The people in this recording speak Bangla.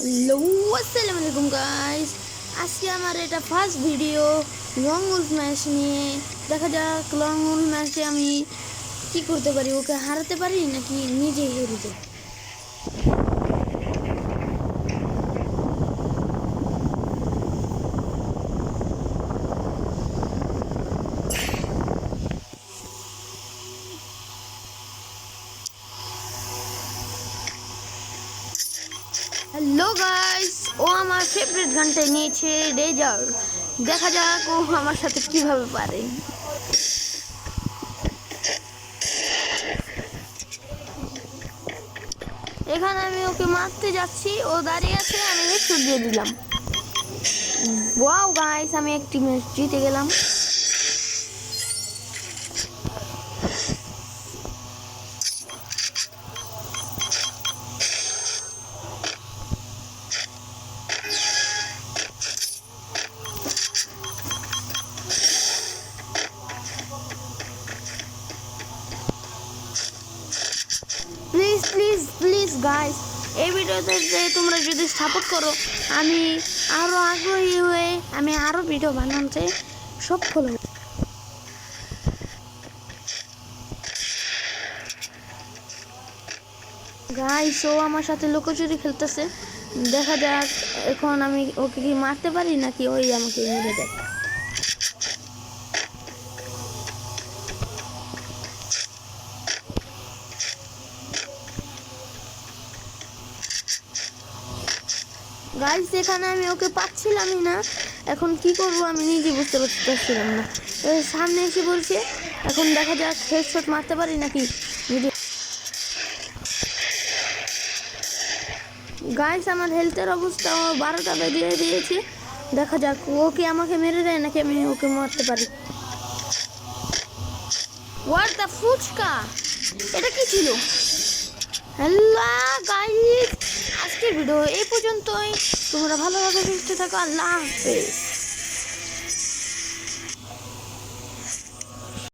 হ্যালো আসসালামু আলাইকুম গাইস, আজকে আমার এটা first video long Wolf match নিয়ে। দেখা যাক লং উলফ ম্যাচে আমি কি করতে পারি, ওকে হারাতে পারি নাকি নিজে হেরে যাই। হ্যালো গাইস, ও আমার ফেভারিট গানটা নিয়েছে ডেজার্ট। দেখা যাক ও আমার সাথে কিভাবে পারে। এখানে আমি ওকে মারতে যাচ্ছি, ও দাঁড়িয়ে আছে, আমি হেডশট দিয়ে দিলাম। ওয়াও গাইস, আমি একটি ম্যাচ জিতে গেলাম। প্লিজ প্লিজ প্লিজ গাইস, এই ভিডিওতে তোমরা যদি সাপোর্ট করো, আমি আরও আগ্রহী হয়ে আমি আরও ভিডিও বানাতে সফল হব। গাইস, ও আমার সাথে লুকোচুরি খেলতেছে। দেখা যাক এখন আমি ওকে কি মারতে পারি নাকি ওই আমাকে মেরে দেয়। গাইস, এখানে আমি ওকে পাচ্ছিলামই না, এখন কি করব আমি নিজে বুঝতে পারছিলাম না। সামনে এসে বলছে, এখন দেখা যাক হেডশট মারতে পারি নাকি। গাইস, আমার হেলথের অবস্থা 12টা বেরিয়ে দিয়েছে। দেখা যাক ও কি আমাকে মেরে দেয় নাকি আমি ওকে মারতে পারি। হোয়াট দ্য ফুচকা, এটা কি ছিল? হ্যালো গাইস, আজকের ভিডিও এই পর্যন্তই। তোমরা ভালোভাবে সুস্থ থাকো। আল্লাহ হাফেজ।